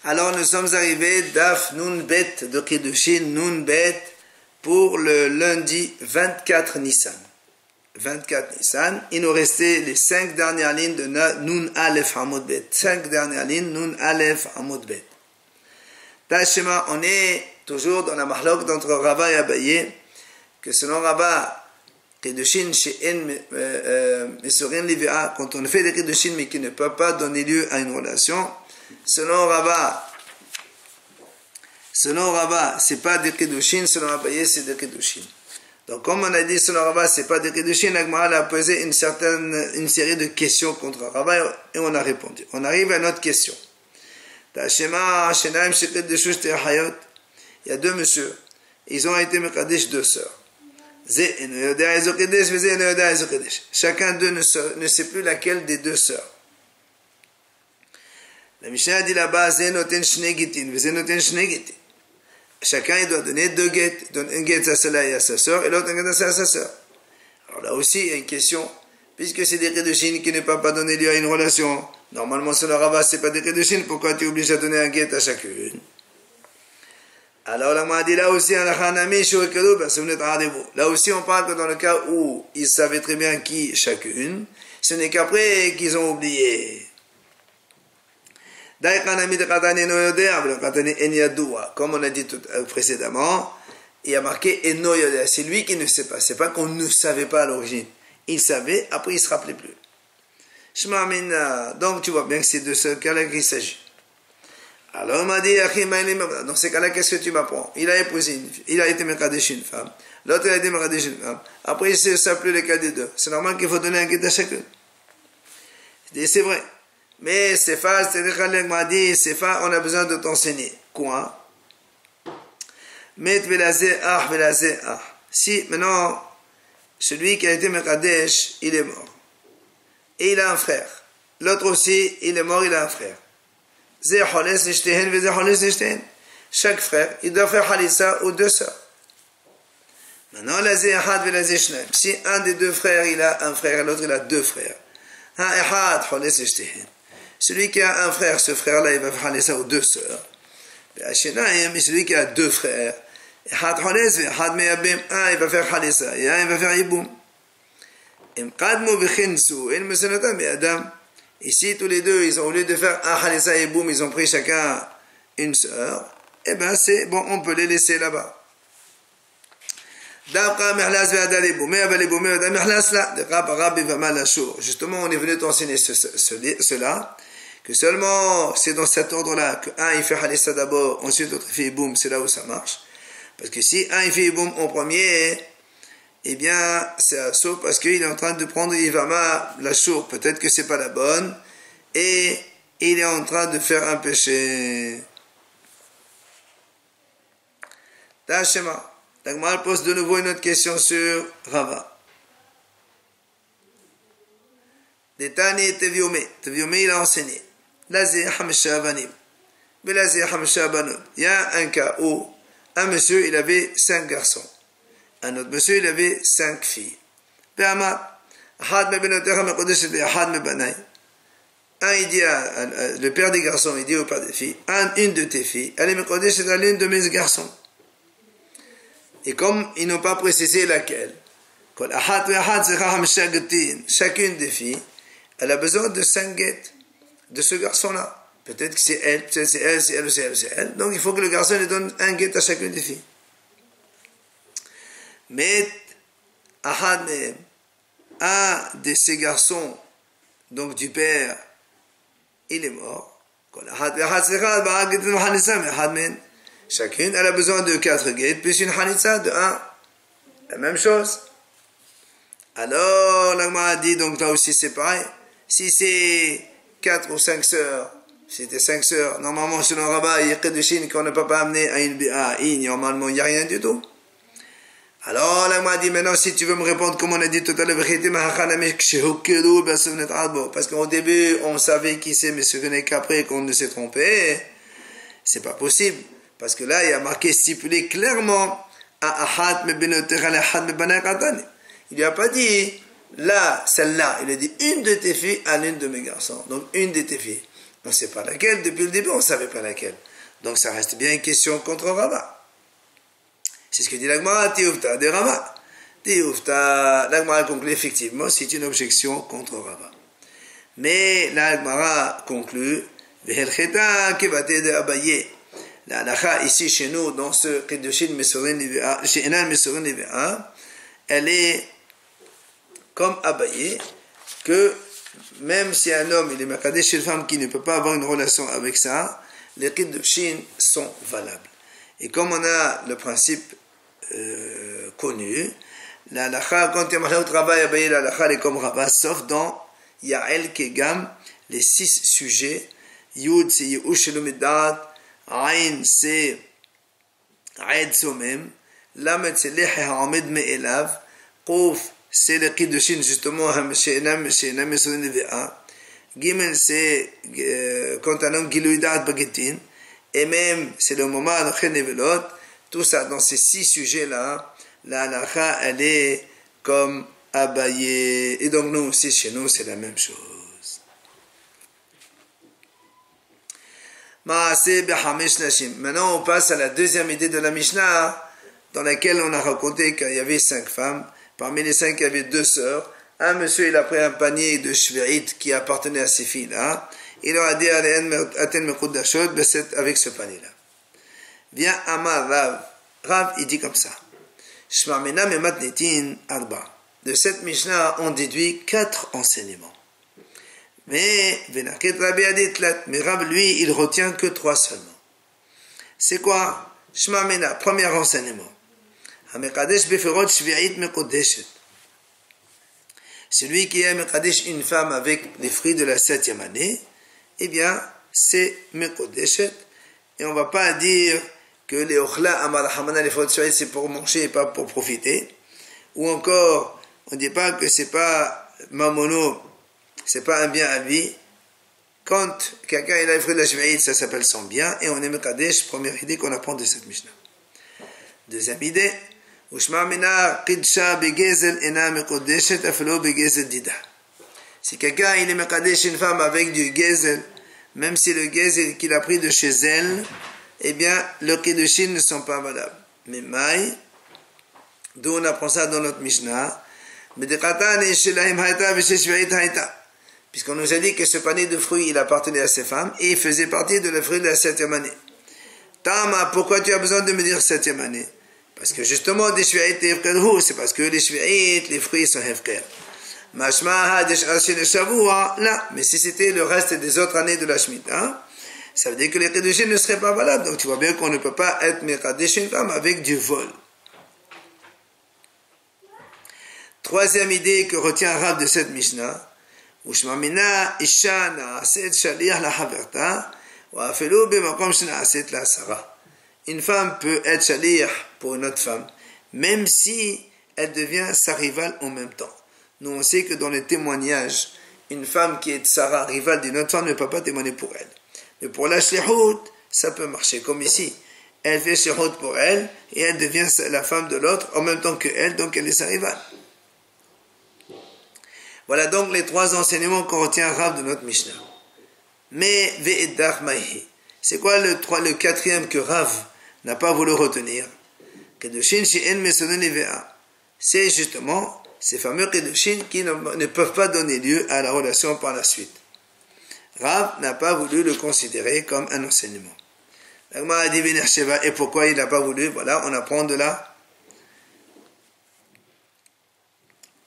Alors nous sommes arrivés Daf Nun Bet de Kiddushin Nun Bet pour le lundi 24 Nissan. 24 Nissan, il nous restait les 5 dernières lignes de Nun Aleph Hamoud Bet. 5 dernières lignes, Nun Aleph Hamoud Bet. Tashema, on est toujours dans la mahlok d'entre Rava et Abaye, que selon Rava, Kiddushin She'en Mesurin Livea, quand on fait des Kiddushin mais qui ne peut pas donner lieu à une relation, selon Rava, c'est pas des Kiddushin, selon Abaye, c'est des Kiddushin. Donc, comme on a dit, selon Rava, c'est pas des Kiddushin, la Gemara a posé une série de questions contre Rava et on a répondu. On arrive à notre question. Il y a deux messieurs, ils ont été Mekadesh deux sœurs. Chacun d'eux ne sait plus laquelle des deux sœurs. La Mishnah dit là-bas, chacun il doit donner deux guettes. Il donne un guet à celle-là et à sa sœur, et l'autre un guet à sa sœur. Alors là aussi, il y a une question. Puisque c'est des Kiddushin qui ne peuvent pas donner lieu à une relation, normalement, selon Rava, c'est pas des Kiddushin, pourquoi tu es obligé à donner un guet à chacune? Alors là, on a dit là aussi, là aussi, on parle que dans le cas où ils savaient très bien qui chacune, ce n'est qu'après qu'ils ont oublié. Comme on a dit précédemment, il y a marqué Eno Yodea, c'est lui qui ne sait pas, c'est pas qu'on ne savait pas à l'origine. Il savait, après il ne se rappelait plus. Donc tu vois bien que c'est de ce cas-là qu'il s'agit. Alors on m'a dit, dans ces cas-là, qu'est-ce que tu m'apprends? Il a épousé une fille, il a été Mekadesh une femme, l'autre il a été Mekadesh une femme, après il ne sait plus lequel des deux. C'est normal qu'il faut donner un guet à chacune. Je dis, c'est vrai. Mais Sefa, c'est-à-dire m'a dit, Sefa, on a besoin de t'enseigner. Quoi? Si maintenant, celui qui a été Mekadesh, il est mort. Et il a un frère. L'autre aussi, il est mort, il a un frère. Chaque frère, il doit faire Halissa aux deux sœurs. Maintenant, si un des deux frères, il a un frère, et l'autre, il a deux frères. Celui qui a un frère, ce frère-là, il va faire Halissa aux deux sœurs. Mais celui qui a deux frères, il va faire Halissa, et un, il va faire Yiboum. Ici, tous les deux, ils ont, au lieu de faire un Halissa et Yiboum, ils ont pris chacun une sœur. Eh bien, c'est bon, on peut les laisser là-bas. Justement, on est venu t'enseigner cela, que seulement c'est dans cet ordre-là que un il fait Halissa d'abord, ensuite l'autre il fait Yiboum, c'est là où ça marche. Parce que si un il fait Yiboum en premier, eh bien c'est un saut parce qu'il est en train de prendre Yivama, la sourd, peut-être que c'est pas la bonne, et il est en train de faire un péché. Tachema. La Gemara pose de nouveau une autre question sur Rava. Detani Teviome. Teviome, il a enseigné. Lazé Hamesha Avanim. Mais Lazé Hamesha Abanot. Il y a un cas où un monsieur, il avait 5 garçons. Un autre monsieur, il avait 5 filles. Un, il dit le père des garçons, il dit au père des filles, une de tes filles, elle est Mekodesh, c'est l'une de mes garçons. Et comme ils n'ont pas précisé laquelle, chacune des filles, elle a besoin de 5 guettes de ce garçon-là. Peut-être que c'est elle, peut-être c'est elle, c'est elle, c'est elle, c'est elle. Donc il faut que le garçon lui donne un guet à chacune des filles. Mais un de ces garçons, donc du père, il est mort. Chacune, elle a besoin de 4 guettes, plus une hanitza de 1. La même chose. Alors, l'agma a dit, donc là aussi c'est pareil. Si c'est 4 ou 5 sœurs, si c'était 5 sœurs, normalement, selon Rabat, il y a que de Chine qu'on ne peut pas amener à une normalement, il n'y a rien du tout. Alors, l'agma a dit, maintenant, si tu veux me répondre, comme on a dit tout à l'heure, parce qu'au début, on savait qui c'est, mais ce n'est qu'après qu'on ne s'est trompé, c'est pas possible. Parce que là, il y a marqué stipulé clairement il lui a pas dit là, celle-là. Il a dit une de tes filles à l'une de mes garçons. Donc une de tes filles. On ne sait pas laquelle, depuis le début on ne savait pas laquelle. Donc ça reste bien une question contre Rava. C'est ce que dit l'Agmara, Tioufta de Rava. Tioufta, l'Agmara conclut effectivement, c'est une objection contre Rava. Mais l'Agmara conclut, Vehelcheta kebate de Abaye. La halakha ici chez nous, dans ce Kedushin Mesorin Livea, chez Enan Mesorin Livea, elle est comme Abaye, que même si un homme il est makadesh chez une femme qui ne peut pas avoir une relation avec ça, les Kedushin sont valables. Et comme on a le principe connu, la halakha, quand il y a marché au travail, Abaye, la halakha est comme Rava, sauf dans Yael Kegam, les 6 sujets, Yud c'est Yush Lumidat, Ain c'est Aed Somem, Lamed c'est Lehe Hamed Me'elav, Qouf c'est le Kiddushin justement, She'enam Mesorin Levea, Gimel c'est quand un homme Giluidat Bagetin, et même c'est le moment de Chenevelot, tout ça dans ces 6 sujets-là, la halakha elle est comme Abaye, et donc nous aussi chez nous c'est la même chose. Maintenant on passe à la deuxième idée de la Mishnah, dans laquelle on a raconté qu'il y avait 5 femmes. Parmi les 5 il y avait 2 sœurs. Un monsieur il a pris un panier de shvi'it qui appartenait à ces filles-là. Il leur a dit avec ce panier-là. Viens Amar Rav. Rav il dit comme ça. De cette Mishnah on déduit 4 enseignements. Mais Rav lui il retient que 3 seulement. C'est quoi? Shmamena, premier enseignement. Celui qui aime Mekadesh une femme avec les fruits de la 7e année, eh bien c'est Mekodeshet. Et on ne va pas dire que les Ochla Amarahamana, les fruits de Shvi'it, c'est pour manger et pas pour profiter. Ou encore, on ne dit pas que c'est pas Mamono, c'est pas un bien à lui. Quand quelqu'un il a les fruits de la Shvi'it, ça s'appelle son bien, et on est Mekadesh, première idée qu'on apprend de cette Mishnah. Deuxième idée, si quelqu'un il est mekadesh une femme avec du gezel, même si le gezel qu'il a pris de chez elle, eh bien le kiddushin ne sont pas valables. Mais maï, d'où on apprend ça dans notre Mishnah, puisqu'on nous a dit que ce panier de fruits il appartenait à ces femmes et il faisait partie de la fruit de la 7e année. Tama, pourquoi tu as besoin de me dire 7e année? Parce que justement, des shvi'it et hefker, c'est parce que les shvi'it, les fruits sont hefker. Mashma hadesh ashel shavua, là. Mais si c'était le reste des autres années de la Shemitah, ça veut dire que les kedushin ne seraient pas valables. Donc tu vois bien qu'on ne peut pas être mekadesh une femme avec du vol. Troisième idée que retient Rav de cette Mishnah, Ushmamina isha na'aset shaliach la haverta, wa afelu b'makom shena'aset la sara. Une femme peut être shaliach pour une autre femme, même si elle devient sa rivale en même temps. Nous, on sait que dans les témoignages, une femme qui est Sarah, rivale d'une autre femme, ne peut pas témoigner pour elle. Mais pour la shlihout, ça peut marcher, comme ici. Elle fait shlihout pour elle, et elle devient la femme de l'autre en même temps que elle, donc elle est sa rivale. Voilà donc les 3 enseignements qu'on retient Rav de notre Mishnah. Mais ve'eddach maihi. C'est quoi le 4e que Rav n'a pas voulu retenir? Kedushin she'en mesorin levea. C'est justement ces fameux kedushin qui ne peuvent pas donner lieu à la relation par la suite. Rav n'a pas voulu le considérer comme un enseignement. L'Agmara a dit Vener Sheva, et pourquoi il n'a pas voulu? Voilà, on apprend de là.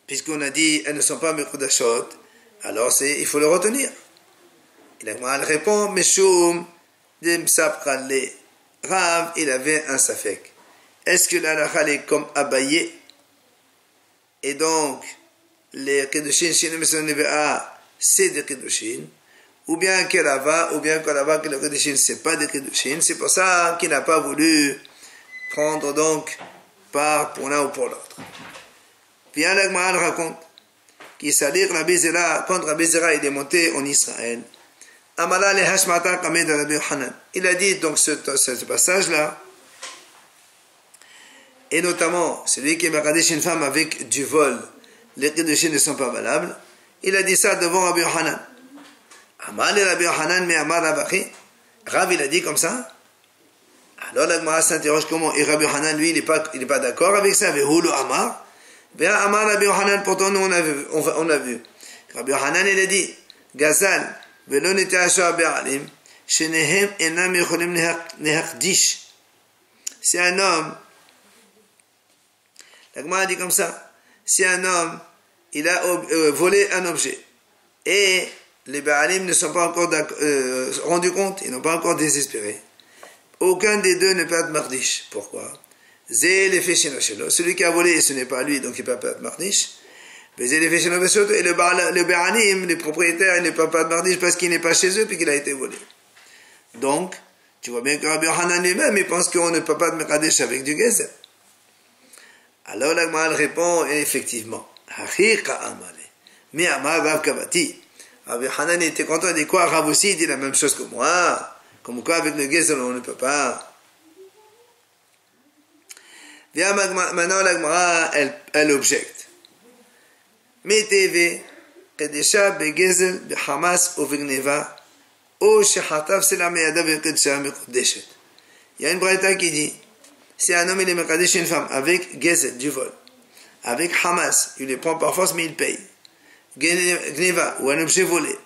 Puisqu'on a dit elles ne sont pas mekodashot, alors il faut le retenir. Et l'Agmara répond Meshum dem sapkrale. Rav, il avait un safek. Est-ce que la halakha est comme Abaye? Et donc, les Kedushin, c'est des Kedushin, ou bien que là-bas, que le Kedushin, c'est pas des Kedushin. C'est pour ça qu'il n'a pas voulu prendre donc part pour l'un ou pour l'autre. Puis l'Agmara raconte qu'il s'allait Rabbi Zera, quand Rabbi Zera est monté en Israël, il a dit donc ce passage-là, et notamment celui qui est mekadesh une femme avec du vol, les kedushin ne sont pas valables. Il a dit ça devant Rabbi Yochanan. Amar le Rabbi Yochanan, mais Amar Rabachi. Rav, il a dit comme ça. Alors la Gemara s'interroge comment. Et Rabbi Yochanan, lui, il n'est pas d'accord avec ça. Vehu lo Amar. Bien, Amar Rabbi Yochanan, pourtant, nous, on a vu. Rabbi Yochanan, il a dit, Gazal, velo nete asher be'alim, shenehem enam yecholim nehakdish. C'est un homme. La Gemara dit comme ça. Si un homme, il a volé un objet, et les Baalim ne sont pas encore rendus compte, ils n'ont pas encore désespéré. Aucun des deux ne peut être mardish. Pourquoi? Celui qui a volé, ce n'est pas lui, donc il ne peut pas être mardish. Et le Baalim, les propriétaires, ils ne peuvent pas être mardish parce qu'il n'est pas chez eux puis qu'il a été volé. Donc, tu vois bien que Rabbi Yochanan lui-même, il pense qu'on ne peut pas être mardish avec du gezel. Alors la Gemara répond, effectivement, mais Amar Rav Kavati. Rabbi Yochanan était content, il dit quoi? Rav aussi, il dit la même chose que moi. Comme quoi, avec le gezel, on ne peut pas. Maintenant, la Gemara, elle objecte. Meteve, Kedesha, Begezel, Behamas, Ovigneva, O Shehatav, Selameyada, Bekedesha, Mekodeshet. Il y a une braïta qui dit, si un homme il est mekadesh une femme avec gezel, du vol, avec Hamas, il les prend par force mais il paye. Gneva, ou un objet volé,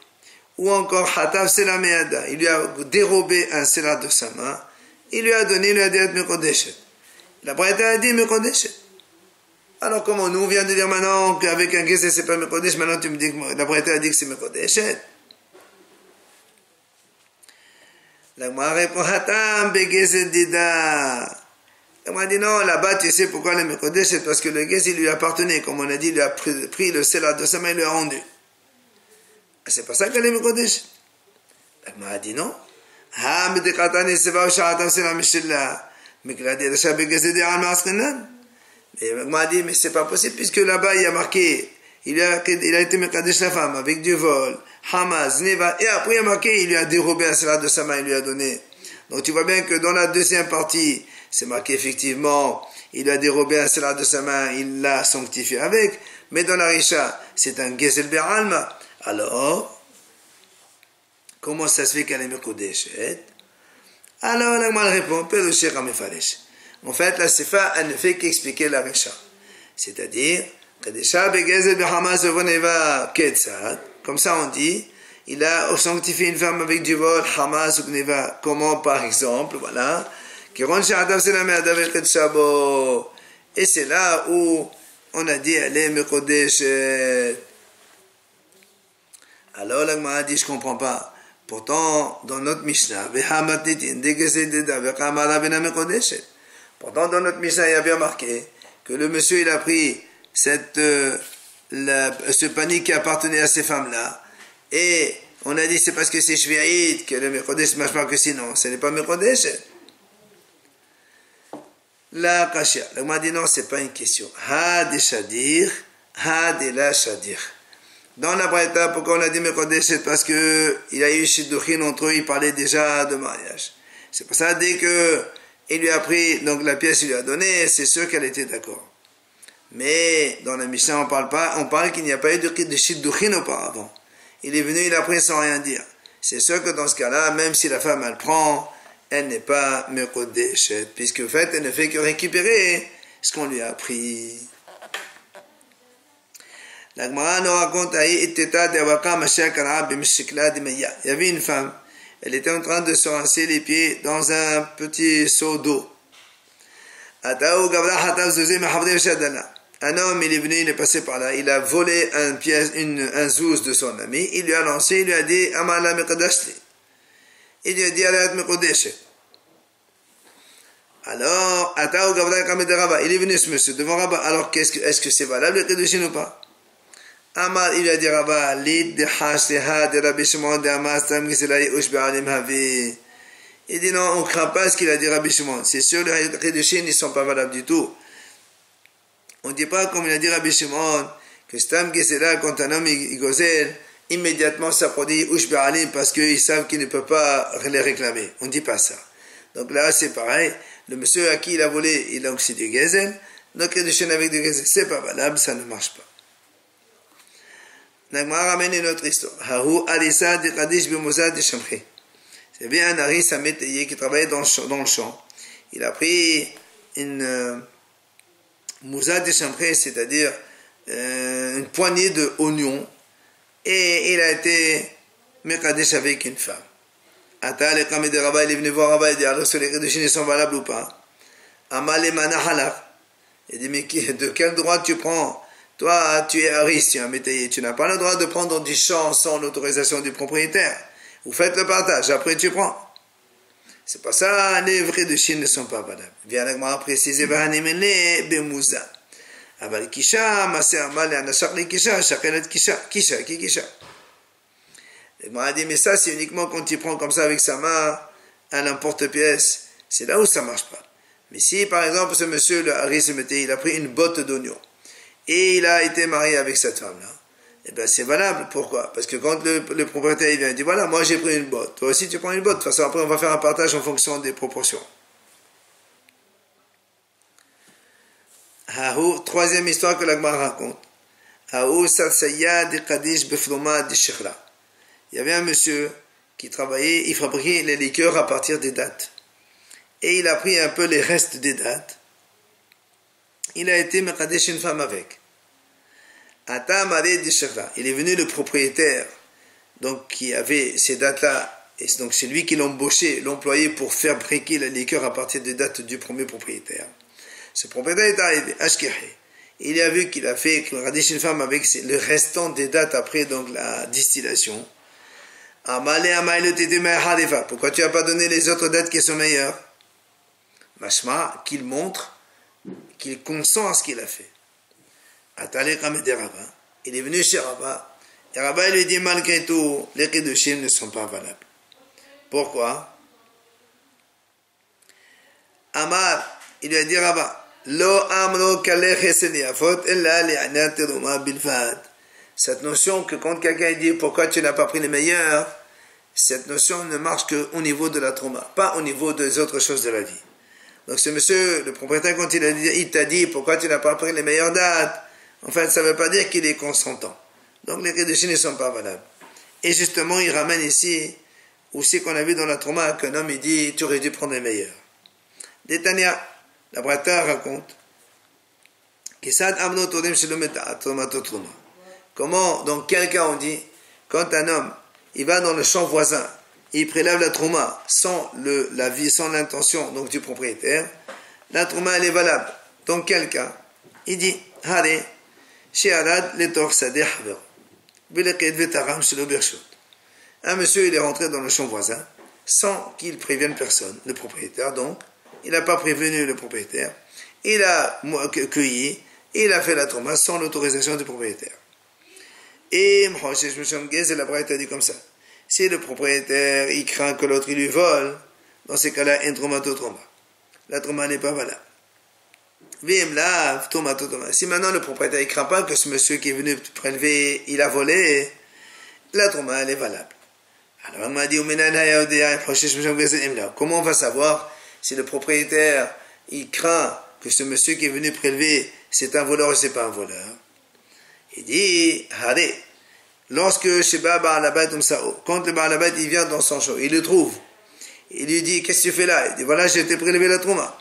ou encore Hatav Selameyada, il lui a dérobé un selat de sa main, il lui a donné, il lui a dit Mekodeshet. La braïta a dit Mekodeshet. Alors comment nous on vient de dire maintenant qu'avec un gezel c'est pas Mekodesh, maintenant tu me dis que la braïta a dit que c'est Mekodeshet. La Gemara répond Hatam begezel dida. On m'a dit non, là-bas tu sais pourquoi le Mekodesh, c'est parce que le gezel il lui appartenait, comme on a dit, il lui a pris le selat de sa main et lui a rendu. C'est pas ça qu'elle est Mekodesh. La Gemara dit non. Ha medekatani seva sha'atam sela mishilla. Mais qu'il a dit la begezel de al maskenan. Et il m'a dit mais c'est pas possible puisque là-bas il y a marqué, il a été Mekadesh la femme avec du vol, Hamas, Neva, et après il a marqué, il lui a dérobé un selat de sa main, il lui a donné. Donc tu vois bien que dans la deuxième partie, c'est marqué effectivement, il lui a dérobé un selat de sa main, il l'a sanctifié avec, mais dans la Risha, c'est un Gezel Be'alma. Alors, comment ça se fait qu'elle est Mekodeshet? Alors la Gemara répond, Perushé Ramefalesh. En fait, la Sefa, elle ne fait qu'expliquer la Risha. C'est-à-dire, comme ça on dit, il a sanctifié une femme avec du vol, Hamas ou Gneva. Comment, par exemple, voilà, et c'est là où on a dit, elle est Mekodesh. Alors, la Gemara dit, je ne comprends pas. Pourtant, dans notre Mishnah, pourtant, dans notre Mishnah, il y a bien marqué que le monsieur, il a pris ce panier qui appartenait à ces femmes-là. Et on a dit, c'est parce que c'est Shvi'id que le Mekodesh ne marche pas, que sinon, ce n'est pas Mekodesh. La Kashia. Le m'a dit, non, ce n'est pas une question. Ha de Shadir, ha de la Shadir. Dans la Braïta, pourquoi on a dit Mekodesh? C'est parce que il y a eu Shidduchin entre eux, ils parlaient déjà de mariage. C'est pour ça, dès que il lui a pris, donc la pièce il lui a donné, c'est sûr qu'elle était d'accord. Mais dans la Mishnah, on parle qu'il n'y a pas eu de Shidduchin auparavant. Il est venu, il a pris sans rien dire. C'est sûr que dans ce cas-là, même si la femme elle prend, elle n'est pas Mekodeshet, puisque en fait, elle ne fait que récupérer ce qu'on lui a pris. La Gemara nous raconte, il y avait une femme. Elle était en train de se rincer les pieds dans un petit seau d'eau. Un homme, il est venu, il est passé par là, il a volé un zouz de son ami, il lui a lancé, il lui a dit, Amala Mekodashli. Il lui a dit, Alat Mekodeshet. Alors, il est venu ce monsieur devant Rabba. Alors, est-ce que c'est valable le Kedushin ou pas? Amar, il lui a dit Rabba, Lid de Hasheha de Rabbi Shimon de Amastam Giselai Ushbe Alim Havi. Il dit non, on ne craint pas ce qu'il a dit Rabbi Shimon. C'est sûr, les Kedushin ne sont pas valables du tout. On ne dit pas, comme il a dit Rabbi Shimon, que Stam Giselai, quand un homme il gozel, immédiatement ça produit Ushbe Alim parce qu'ils savent qu'ils ne peuvent pas les réclamer. On ne dit pas ça. Donc là, c'est pareil. Le monsieur à qui il a volé, il a aussi du Gezel. Donc Kedushin avec du Gezel, c'est pas valable, ça ne marche pas. Nagmara ramène une autre histoire. Hahu Arisa de Kadish Bimouza de Shamri. C'est bien un Aris à métayer qui travaillait dans le champ. Il a pris une Mouza de Shamri, c'est-à-dire une poignée d'oignons, et il a été Mekadesh avec une femme. Ata le Kami de Rabba, il est venu voir Rabba et dit alors sur les Kedushin sont valables ou pas. Amale Manahalach. Il dit mais de quel droit tu prends? Toi, tu es Aris, tu es un métayer, tu n'as pas le droit de prendre du champ sans l'autorisation du propriétaire. Vous faites le partage, après tu prends. C'est pas ça, les vrais de Chine ne sont pas valables. Viens avec moi préciser, Bemouza. Aval Kisha, Masé Amal, et Anachak le Kisha, Chakelet Kisha, Kisha, qui Kisha. Et moi, a dit, mais ça, c'est uniquement quand il prend comme ça avec sa main, à l'emporte-pièce. C'est là où ça marche pas. Mais si, par exemple, ce monsieur, le Haris, il a pris une botte d'oignon, et il a été marié avec cette femme-là, eh bien c'est valable. Pourquoi? Parce que quand le propriétaire il vient et dit voilà, moi j'ai pris une botte, toi aussi tu prends une botte. De toute façon, après on va faire un partage en fonction des proportions. Troisième histoire que l'Agmar raconte. Il y avait un monsieur qui travaillait, il fabriquait les liqueurs à partir des dattes. Et il a pris un peu les restes des dattes. Il a été mekadesh une femme avec. Il est venu le propriétaire, donc qui avait ces dates-là, et donc c'est lui qui l'employé pour faire briquer la liqueur à partir des dates du premier propriétaire. Ce propriétaire est arrivé, Ashkehe. Il a vu qu'il a fait mekadesh une femme avec le restant des dates après donc la distillation. Pourquoi tu n'as pas donné les autres dates qui sont meilleures? Mashma, qu'il montre qu'il consent à ce qu'il a fait. Il est venu chez Rabba, et Rabba lui dit malgré tout, les Kedushim ne sont pas valables. Pourquoi? Amar, il lui a dit Rabba, Lo amro cette notion que quand quelqu'un dit pourquoi tu n'as pas pris les meilleurs, cette notion ne marche qu'au niveau de la trauma, pas au niveau des autres choses de la vie. Donc ce monsieur, le propriétaire, quand il t'a dit pourquoi tu n'as pas pris les meilleures dates, en fait ça ne veut pas dire qu'il est consentant. Donc les Kedushim ne sont pas valables. Et justement il ramène ici aussi qu'on a vu dans la trauma qu'un homme il dit tu aurais dû prendre les meilleurs. Détania, la Brata raconte comment, dans quel cas on dit quand un homme il va dans le champ voisin, il prélève la trouma sans sans l'intention donc du propriétaire, la trouma elle est valable. Dans quel cas? Il dit un monsieur il est rentré dans le champ voisin sans qu'il prévienne personne, le propriétaire donc, il n'a pas prévenu le propriétaire, il a cueilli, il a fait la trouma sans l'autorisation du propriétaire. Et la Braïta a dit comme ça. Si le propriétaire il craint que l'autre il lui vole, dans ces cas-là, un tromato troma. La troma n'est pas valable. Si maintenant le propriétaire il craint pas que ce monsieur qui est venu prélever, il a volé, la troma elle est valable. Alors on m'a dit comment on va savoir si le propriétaire il craint que ce monsieur qui est venu prélever c'est un voleur ou c'est pas un voleur? Il dit, lorsque Sheba Ba'alabat quand le Ba'alabat il vient dans son champ, il le trouve. Il lui dit, qu'est-ce que tu fais là? Il dit, voilà, j'ai été prélevé la trouma.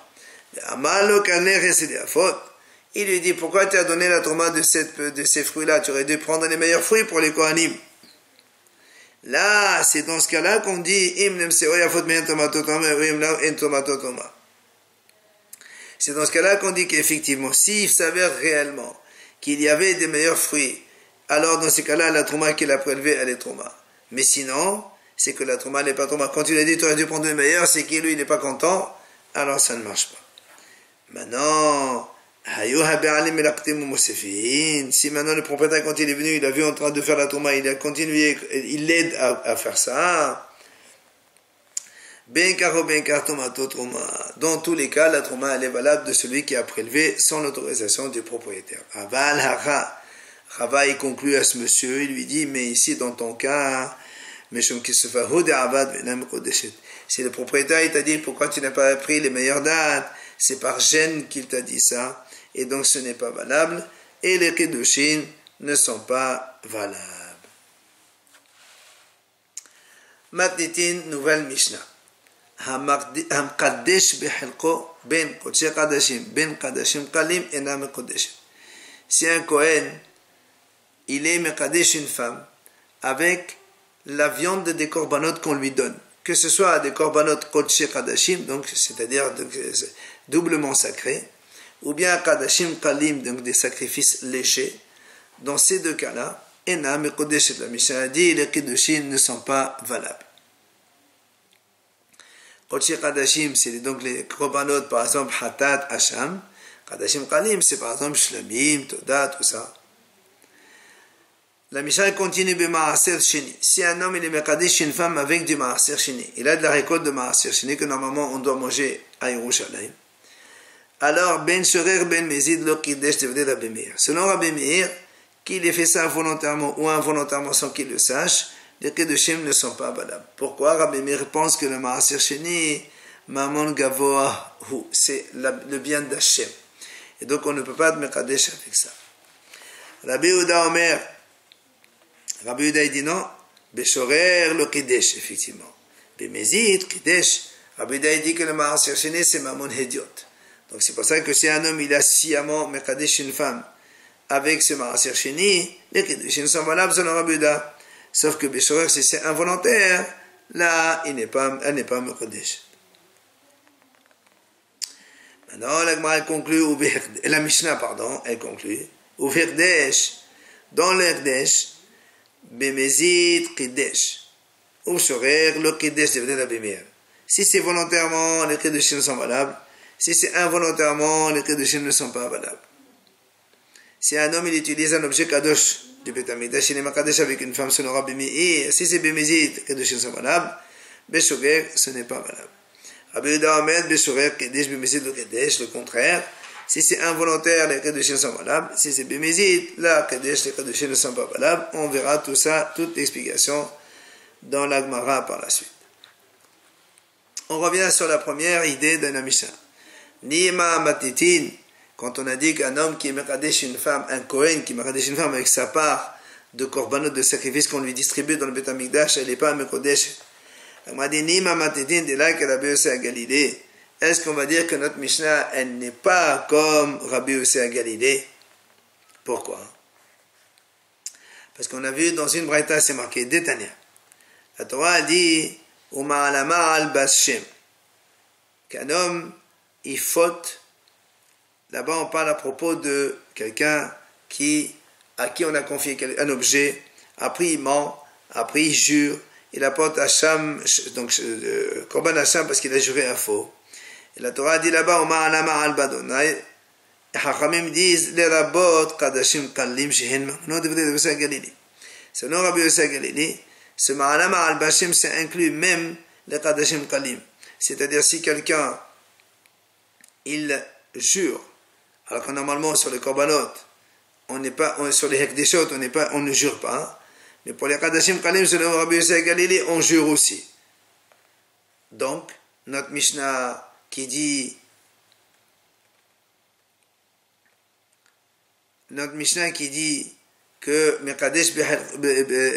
Il lui dit, pourquoi tu as donné la trouma de ces fruits-là? Tu aurais dû prendre les meilleurs fruits pour les Kohanim. Là, c'est dans ce cas-là qu'on dit, c'est dans ce cas-là qu'on dit qu'effectivement, s'il s'avère réellement qu'il y avait des meilleurs fruits, alors dans ces cas-là, la trouma qu'il a prélevée, elle est trouma. Mais sinon, c'est que la trouma n'est pas trouma. Quand tu lui as dit, tu aurais dû prendre les meilleurs, c'est qu'il lui, il n'est pas content, alors ça ne marche pas. Maintenant, si maintenant le propriétaire, quand il est venu, il a vu en train de faire la trouma, il a continué, il l'aide à faire ça, dans tous les cas, la trouma elle est valable de celui qui a prélevé sans l'autorisation du propriétaire. Rava il conclut à ce monsieur, il lui dit, mais ici dans ton cas, si le propriétaire il t'a dit pourquoi tu n'as pas pris les meilleures dates, c'est par gêne qu'il t'a dit ça, et donc ce n'est pas valable, et les Kedushim ne sont pas valables. Matnitin, nouvelle Mishnah. Hamqaddesh bechilko ben kodesh kadashim ben kadashim kalim ena mekodesh. Si un Kohen, il est mekadesh une femme avec la viande des korbanot qu'on lui donne, que ce soit des korbanot kodesh kadashim, donc c'est-à-dire doublement sacrés, ou bien kadashim kalim, donc des sacrifices légers. Dans ces deux cas-là, ena mekodesh, la Mishnah a dit, les kiddushin ne sont pas valables. Kodesh Kadashim, c'est donc les korbanot, par exemple, Hatat, Hacham. Kadashim Kalim, c'est par exemple Shlamim, Toda, tout ça. La Mishnah continue de Maaser Sheni. Si un homme il est Mekadesh une femme avec du Maaser Sheni, il a de la récolte de Maaser Sheni que normalement on doit manger à Yerushalayim. Alors, Ben Shorer, Ben Mezid, lo Kiddesh, devenait Rabbi Meir. Selon Rabbi Meir, qu'il ait fait ça volontairement ou involontairement sans qu'il le sache, les Kedushim ne sont pas valables. Pourquoi? Rabbi Meir pense que le Maaser Sheni, Mamon Gavoa, c'est le bien d'Hachem. Et donc on ne peut pas être Mekadesh avec ça. Rabbi Yehuda Omer, Rabbi Yehuda dit non, Beshorer le Kiddesh, effectivement. Bemezid, Kiddesh. Rabbi Yehuda dit que le Maaser Sheni, c'est Mamon Hediot. Donc c'est pour ça que si un homme il a sciemment Mekadesh une femme avec ce Maaser Sheni, les Kedushim sont valables selon Rabbi Yehuda. Sauf que Beshorer, si c'est involontaire, là, elle n'est pas Mekadesh. Maintenant, la Gemara conclut, la Mishnah, pardon, elle conclut, ou Verdesh, dans l'Erdesh, Bemezid Kiddesh, ou Shorer, le Kiddesh devenait la Bémir. Si c'est volontairement, les Kedushim sont valables. Si c'est involontairement, les Kedushim ne sont pas valables. Si un homme il utilise un objet Kadosh du Beth Amikdash, il est Makadesh avec une femme selon Rabbi Meir, si c'est Bemezid, Kedushim sont valables, Beshorer, ce n'est pas valable. Rabbi Yehuda Omer, Beshorer, Kedesh, Bemezid, le Kedesh, le contraire. Si c'est involontaire, les Kedushim sont valables. Si c'est Bemezid, la Kedesh, les Kedushim ne sont pas valables. On verra tout ça, toute l'explication dans la Gemara par la suite. On revient sur la première idée de la Mishnah. Nima Matitin, quand on a dit qu'un homme qui est Mekadesh une femme, un Kohen qui est Mekadesh une femme avec sa part de korbanot, de sacrifice qu'on lui distribue dans le Beth Amikdash, elle n'est pas un Mekadesh. On m'a dit Nima Matitin, de là que Rabbi Yossé à Galilée. Est-ce qu'on va dire que notre Mishnah, elle n'est pas comme Rabbi Yossé à Galilée? Pourquoi? Parce qu'on a vu dans une braïta, c'est marqué Détania. La Torah a dit Uma alama al bashem, qu'un homme, il faute. Là-bas, on parle à propos de quelqu'un à qui on a confié un objet, après il ment, après il jure, il apporte Hacham, donc Korban Hacham parce qu'il a juré un faux. Et la Torah dit là-bas, on m'a alama al badonai. Et Hachamim disent, les rabot kadashim kalim shehen ma'anot de Rabbi Yossé Galilée. Selon Rabbi Yossé Galilée, ce ma'alama al bashim, ça inclut même les kadashim kalim. C'est-à-dire si quelqu'un, il jure, alors que normalement sur les korbanot, sur les hekdeshot, on ne jure pas, hein? Mais pour les Kadashim Kalim, selon Rabbi Yossé Galilée, on jure aussi. Donc, notre Mishnah qui dit que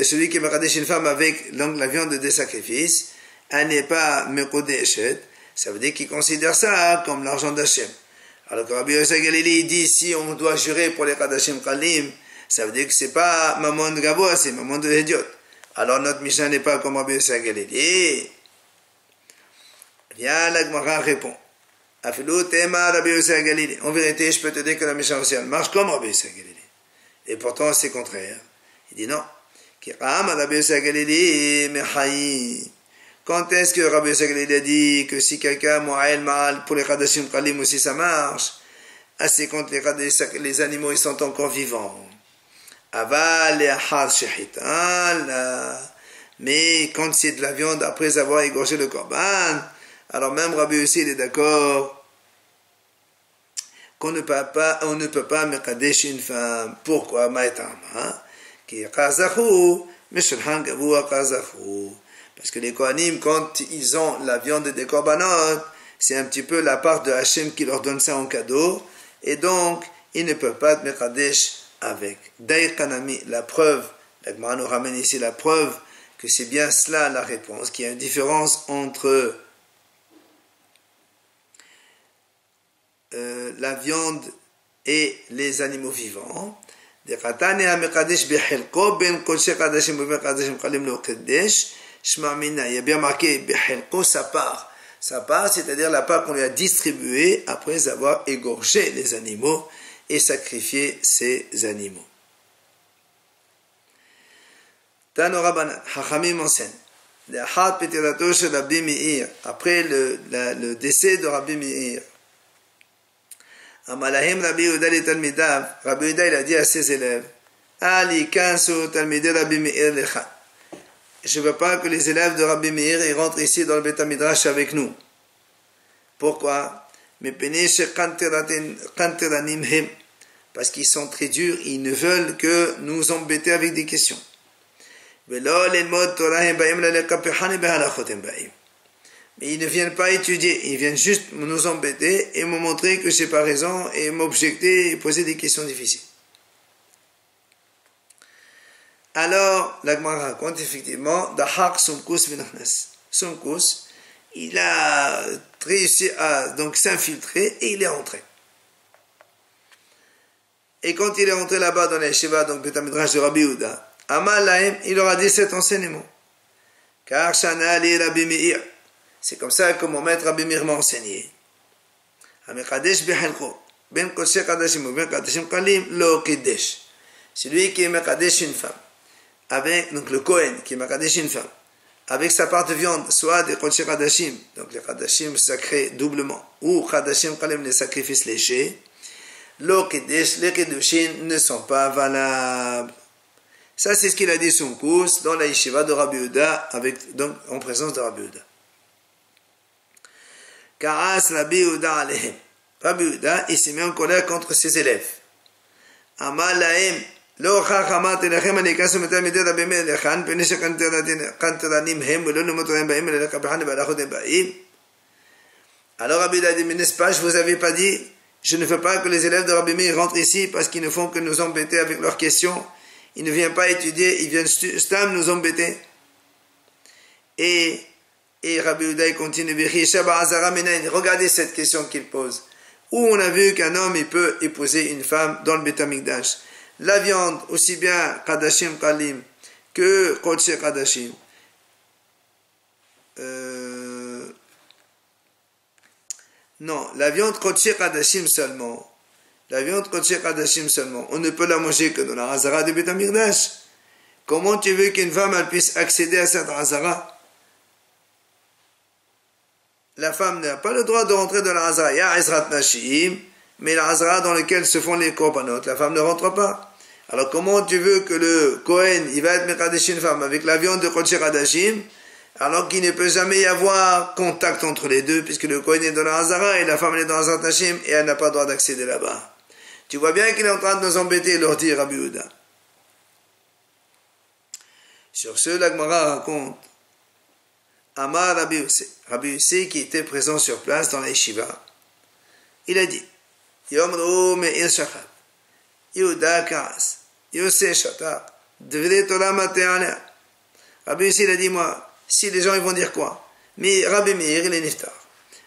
celui qui est Mekadesh une femme avec la viande des sacrifices, elle n'est pas Mekodeshet, ça veut dire qu'il considère ça comme l'argent d'Hachem. Alors que Rabbi Yossé Galilée dit si on doit jurer pour les Kadashim Kalim, ça veut dire que c'est pas Mamon de Gaboa, c'est Mamon de Hediot. Alors notre Mishnah n'est pas comme Rabbi Yossé Galilée. Viens, la Gemara répond. Afilou tema Rabbi Yossé Galilée. En vérité, je peux te dire que la Mishnah aussi marche comme Rabbi Yossé Galilée. Et pourtant, c'est contraire. Il dit non. Kiram Rabbi Yossé Galilée, mechaï. Quand est-ce que Rabbi Yossé Galilée a dit que si quelqu'un mo'ael mal pour les Kadashim Kalim aussi ça marche, c'est quand les animaux ils sont encore vivants. Aval et ahad shechitan, mais quand c'est de la viande après avoir égorgé le korban, alors même Rabbi Yossé il est d'accord qu'on ne peut pas mekadesh une femme. Pourquoi? Maïtama, qui est kazachu, meshulhan gavua kazachu. Parce que les Kohanim, quand ils ont la viande des korbanot, c'est un petit peu la part de Hachem qui leur donne ça en cadeau, et donc ils ne peuvent pas être mekadesh avec. Daïr Kanami, la preuve, la Gemara nous ramène ici la preuve que c'est bien cela la réponse, qu'il y a une différence entre la viande et les animaux vivants. Il y a bien marqué sa part. Sa part, c'est-à-dire la part qu'on lui a distribuée après avoir égorgé les animaux et sacrifié ces animaux. Tano Rabbanan, Chachamim enseigne. Après le décès de Rabbi Meir, Amalahim Rabbi Yehuda li Talmidav, Rabbi Yehuda il a dit à ses élèves, Ali kansu Talmidei Rabbi Meir lechan. Je ne veux pas que les élèves de Rabbi Meir ils rentrent ici dans le Beth Midrash avec nous. Pourquoi? Parce qu'ils sont très durs, ils ne veulent que nous embêter avec des questions. Mais ils ne viennent pas étudier, ils viennent juste nous embêter et me montrer que j'ai pas raison et m'objecter et poser des questions difficiles. Alors, la Gemara raconte effectivement, Dahak Sumkus Vinachnes. Sumkus, il a réussi à donc s'infiltrer et il est rentré. Et quand il est rentré là-bas dans les Yeshiva, donc Beth Midrash de Rabbi Yehuda, Amal Lahem, il leur a dit cet enseignement. Car Shana Ali Rabbi Meir. C'est comme ça que mon maître Rabbi Meir m'a enseigné. Amekadesh bihalko. Ben Kodshe Kadashim ou Ben Kadashim Kalim lo Kedesh. Celui qui est Mekadesh une femme. Avec, donc le Kohen qui est Mekadesh une femme. Avec sa part de viande, soit des Kodshe Kadashim, donc les Kadashim sacrés doublement, ou Kadashim Kalim les sacrifices légers. Lo Kedesh, les Kedushin ne sont pas valables. Ça, c'est ce qu'il a dit son cours dans la yeshiva de Rabbi Yehuda, donc en présence de Rabbi Yehuda. Karas Rabbi Yehuda alehem. Rabbi Yehuda, il s'est mis en colère contre ses élèves. Amal lahem, lo chachamat elechem anikasu metamidei Rabbi Meir lechan, penisha kanteranim hem, velo numotorem baim, elekapehan balachot baim. Alors Rabbi Yehuda dit, mais n'est-ce pas, je vous avais pas dit, je ne veux pas que les élèves de Rabbi Meir rentrent ici parce qu'ils ne font que nous embêter avec leurs questions. Ils ne viennent pas étudier, ils viennent stam nous embêter. Et Rabbi Yehuda continue, regardez cette question qu'il pose. Où on a vu qu'un homme il peut épouser une femme dans le Beth Amikdash. La viande, aussi bien Kadashim Kalim que Kodshe Kadashim. Non, la viande Kodshe Kadashim seulement. La viande Kodshe Kadashim seulement, on ne peut la manger que dans la Hazara de Beth Amikdash. Comment tu veux qu'une femme elle puisse accéder à cette Hazara? La femme n'a pas le droit de rentrer dans la Hazara. Il y a Ezrat Nashim, mais la Hazara dans laquelle se font les korbanot, la femme ne rentre pas. Alors comment tu veux que le Kohen, il va être Mekadesh une femme avec la viande de Kodshe Kadashim, alors qu'il ne peut jamais y avoir contact entre les deux, puisque le Kohen est dans la Hazara et la femme est dans Ezrat Nashim et elle n'a pas le droit d'accéder là-bas. Tu vois bien qu'il est en train de nous embêter, leur dit Rabbi Yehuda. Sur ce, la Gemara raconte Amar Rabbi Yossé. Rabbi Yossé qui était présent sur place dans la yeshiva. Il a dit Yomru me'ir shachab. Yehuda karas. Yossé shatak. Devre Torah mate'alea. Rabbi Yossé il a dit moi, si les gens ils vont dire quoi? Mais Rabbi Meir il est niftar.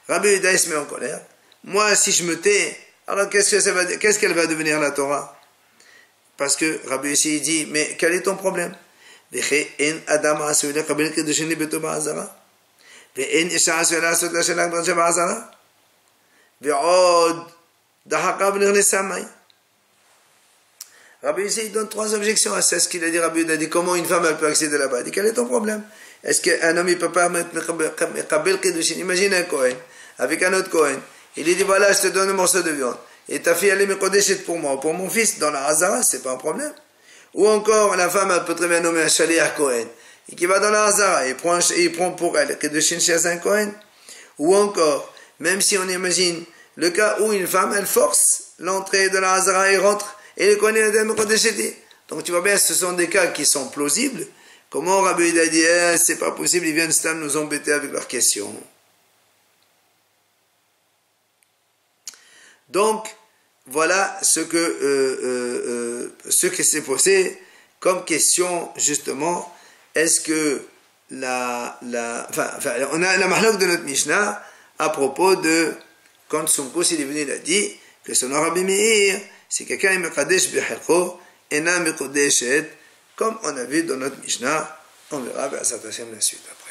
Rabbi Yehuda il se met en colère. Moi si je me tais, alors qu'est-ce qu'elle va devenir la Torah? Parce que Rabbi Yossé dit, mais quel est ton problème? Rabbi Yossé donne trois objections à ce qu'il a dit. Rabbi Yehuda dit, comment une femme elle peut accéder là-bas? Il dit, quel est ton problème? Est-ce qu'un homme il peut pas mettre imagine un Kohen avec un autre Kohen. Il lui dit, voilà, je te donne un morceau de viande. Et ta fille, elle est Mekodeshet pour moi. Pour mon fils, dans la Hazara, c'est pas un problème. Ou encore, la femme, elle peut très bien nommer un chalet à Kohen. Et qui va dans la Hazara, et il prend pour elle Kedushin chez un Kohen. Ou encore, même si on imagine le cas où une femme, elle force l'entrée de la Hazara et rentre, et le Kohen est Mekodeshet. Donc tu vois bien, ce sont des cas qui sont plausibles. Comment Rabbi Yehuda dit, c'est pas possible, ils viennent stam nous embêter avec leurs questions. Donc, voilà ce que s'est posé comme question, justement, est-ce que on a la mahlok de notre Mishnah à propos de quand Sumkos il est venu, il a dit que son Rabbi Meir, si quelqu'un est mekadesh b'chelko, ena mekodeshet, comme on a vu dans notre Mishnah, on verra la suite après.